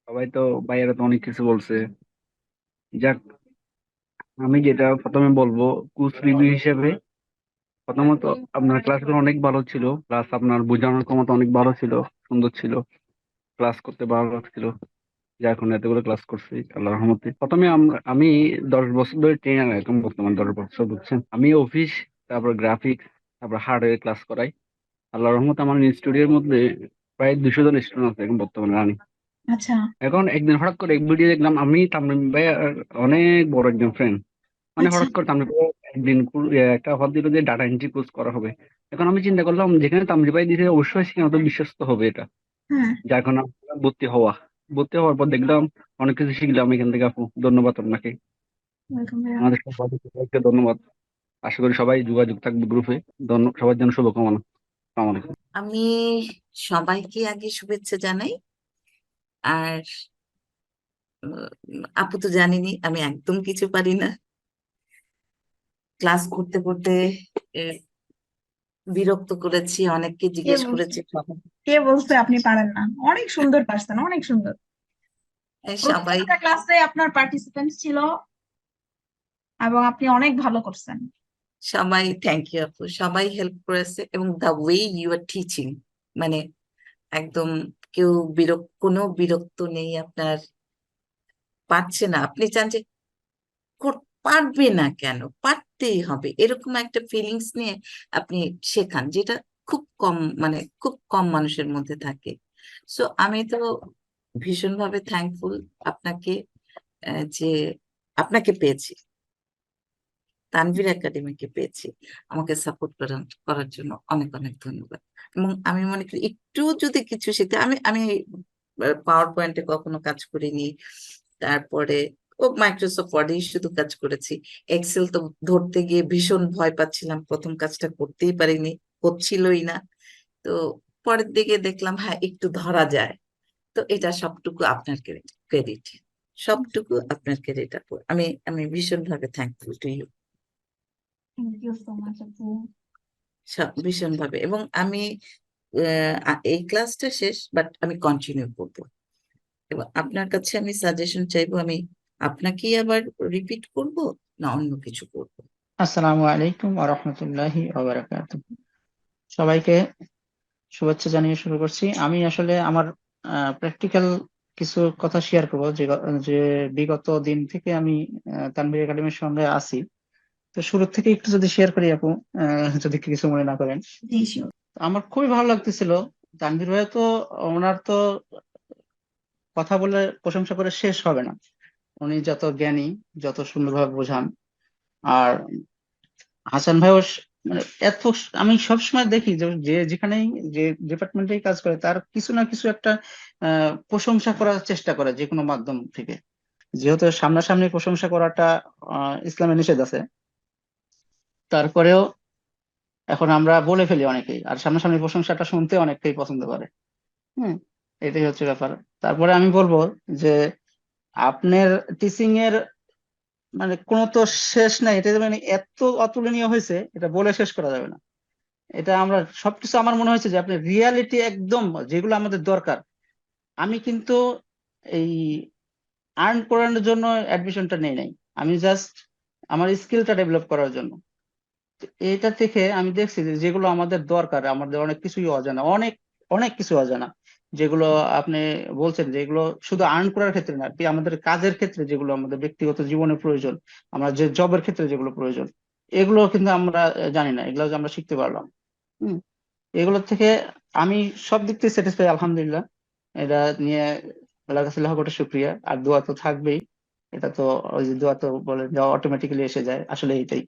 সবাই তো ভাইয়েরা তো অনেক কিছু বলছে। যাক, আমি যেটা প্রথমে বলবো কোর্স রিভিউ হিসেবে, প্রথমত আপনার ক্লাসগুলো অনেক ভালো ছিল, প্লাস আপনার বোঝানোর ক্ষমতা অনেক ভালো ছিল, সুন্দর ছিল, ক্লাস করতে ভালো লাগছিল। যা এখন এতগুলো ক্লাস করছি আল্লাহর রহমতে। প্রথমে আমি 10 বছর ধরে ট্রেনার, এখন বর্তমান 10 বছর, বুঝছেন। আমি অফিস, তারপর গ্রাফিক্স, তারপর হার্ডওয়্যার ক্লাস করাই। আল্লাহর রহমতে আমার স্টুডিওর মধ্যে প্রায় 200 জন স্টুডেন্ট আছে এখন বর্তমানে রানি। আচ্ছা। এখন একদিন হঠাৎ করে এক ভিডিও দেখলাম, আমি তামিম ভাই অনেক বড় একজন ফ্রেন্ড, মানে আচ্ছা। হঠাৎ করে তামিম ভাই একদিন একটা অফার দিল যে ডাটা এন্ট্রি কোর্স করা হবে। এখন আমি চিন্তা করলাম, যেখানে তামিম ভাই দিছে অবশ্যই সেখানে তো বিশ্বস্ত হবে এটা। হ্যাঁ। যার কারণে আমি ভর্তি হওয়ার পর দেখলাম অনেক কিছু শিখলাম এখান থেকে। আপু, ধন্যবাদ আপনাকে, ওয়েলকাম ভাইয়া। আমাদের সবাইকে ধন্যবাদ। আশা করি সবাই যোগাযোগ থাকবে গ্রুপে। সবার জন্য শুভকামনা। আসসালামু আলাইকুম। আমি সবাইকে আগে শুভেচ্ছা জানাই। আর আপু তো জানেনই আমি একদম কিছু পারি না। ক্লাস করতে করতে এ, বিরক্ত করেছি, অনেককে কে জিজ্ঞেস বলছে? করেছি। সবাই কে বলছে আপনি পারেন না? অনেক সুন্দর পারছেন, অনেক সুন্দর। সবাই প্রত্যেকটা ক্লাসে আপনার পার্টিসিপেন্ট ছিল এবং আপনি অনেক ভালো করছেন। সবাই থ্যাংক ইউ আপু, সবাই হেল্প করেছে। এবং the way you are teaching, মানে একদম কেউ কোনো বিরক্ত নেই আপনার। পারছে না, আপনি চান যে পারবে না কেন, পারতেই হবে, এরকম একটা ফিলিংস নিয়ে আপনি শেখান, যেটা খুব কম, মানে খুব কম মানুষের মধ্যে থাকে। সো আমি তো ভীষণভাবে থ্যাঙ্কফুল আপনাকে, যে আপনাকে পেয়েছি, তানভীর একাডেমিকে পেয়েছি। আমাকে সাপোর্ট করার জন্য অনেক অনেক ধন্যবাদ। এবং আমি মনে করি একটু যদি কিছু শিখতে, আমি আমি পাওয়ার পয়েন্টে কখনো কাজ করিনি। তারপরে ও মাইক্রোসফট ওয়ার্ডেই শুধু কাজ করেছি। এক্সেল তো ধরতে গিয়ে ভীষণ ভয় পাচ্ছিলাম, প্রথম কাজটা করতেই পারিনি, হচ্ছিলই না। তো পরের দিকে দেখলাম হ্যাঁ একটু ধরা যায়। তো এটা সবটুকু আপনার ক্রেডিট, সবটুকু আপনার ক্রেডিট আপু। আমি আমি ভীষণভাবে thankful to you, thank you so much আপু। ভীষণভাবে। এবং আমি এই ক্লাসটা শেষ, বাট আমি কন্টিনিউ করব। এবং আপনার কাছে আমি সাজেশন চাইবো, আমি আপনাকেই আবার রিপিট করব না অন্য কিছু করব? আসসালামু আলাইকুম ওয়া রাহমাতুল্লাহি ওয়া বারাকাতুহু। সবাইকে শুভেচ্ছা জানিয়ে শুরু করছি। আমি আসলে আমার প্র্যাকটিক্যাল কিছু কথা শেয়ার করব, যে বিগত দিন থেকে আমি তানভীর একাডেমির সঙ্গে আছি। তো শুরু থেকে একটু যদি শেয়ার করি আপু, যদি কিছু মনে না করেন। জি শিওর। আমার খুবই ভালো লাগতেছিল। তানভীর ভাই তো, ওনার তো কথা বলে প্রশংসা করে শেষ হবে না। উনি যত জ্ঞানী, যত সুন্দরভাবে বোঝান। আর হাসান ভাইও মানে এত আমি সবসময় দেখি যে যে যেখানেই, যে ডিপার্টমেন্টেই কাজ করে, তার কিছু না কিছু একটা প্রশংসা করার চেষ্টা করে যে কোনো মাধ্যম থেকে। যেহেতু সামনাসামনি প্রশংসা করাটা ইসলামে নিষেধ আছে, তারপরেও এখন আমরা বলে ফেলি অনেকেই, আর সামনাসামনি প্রশংসাটা শুনতে অনেকেই পছন্দ করে। হ্যাঁ, এটাই হচ্ছে ব্যাপার। তারপরে আমি বলবো যে আপনার টিচিং এর মানে কোনো তো শেষ নাই। এটা যে মানে এত অতুলনীয় হয়েছে, এটা বলে শেষ করা যাবে না। এটা আমরা সবকিছু, আমার মনে হয়েছে যে আপনি রিয়ালিটি একদম যেগুলো আমাদের দরকার। আমি কিন্তু এই আর্ন করানোর জন্য অ্যাডমিশনটা নেই নাই, আমি জাস্ট আমার স্কিলটা ডেভেলপ করার জন্য। তো এটা থেকে আমি দেখছি যে যেগুলো আমাদের দরকার, আমাদের অনেক কিছুই অজানা, অনেক অনেক কিছু অজানা, যেগুলো আপনি বলছেন যেগুলো শুধু আর্ন করার ক্ষেত্রে না, কি আমাদের কাজের ক্ষেত্রে, যেগুলো আমাদের ব্যক্তিগত জীবনে প্রয়োজন, আমরা যে জবের ক্ষেত্রে যেগুলো প্রয়োজন, এগুলো কিন্তু আমরা জানি না। এগুলো যে আমরা শিখতে পারলাম। হম, এগুলোর থেকে আমি সব দিক থেকে স্যাটিসফাই, আলহামদুলিল্লাহ। এটা নিয়ে আল্লাহর কাছে লাখ কোটি শুকরিয়া। আর দোয়া তো থাকবেই। এটা তো ওই যে দোয়া তো বলে, অটোমেটিক্যালি এসে যায়, আসলে এটাই।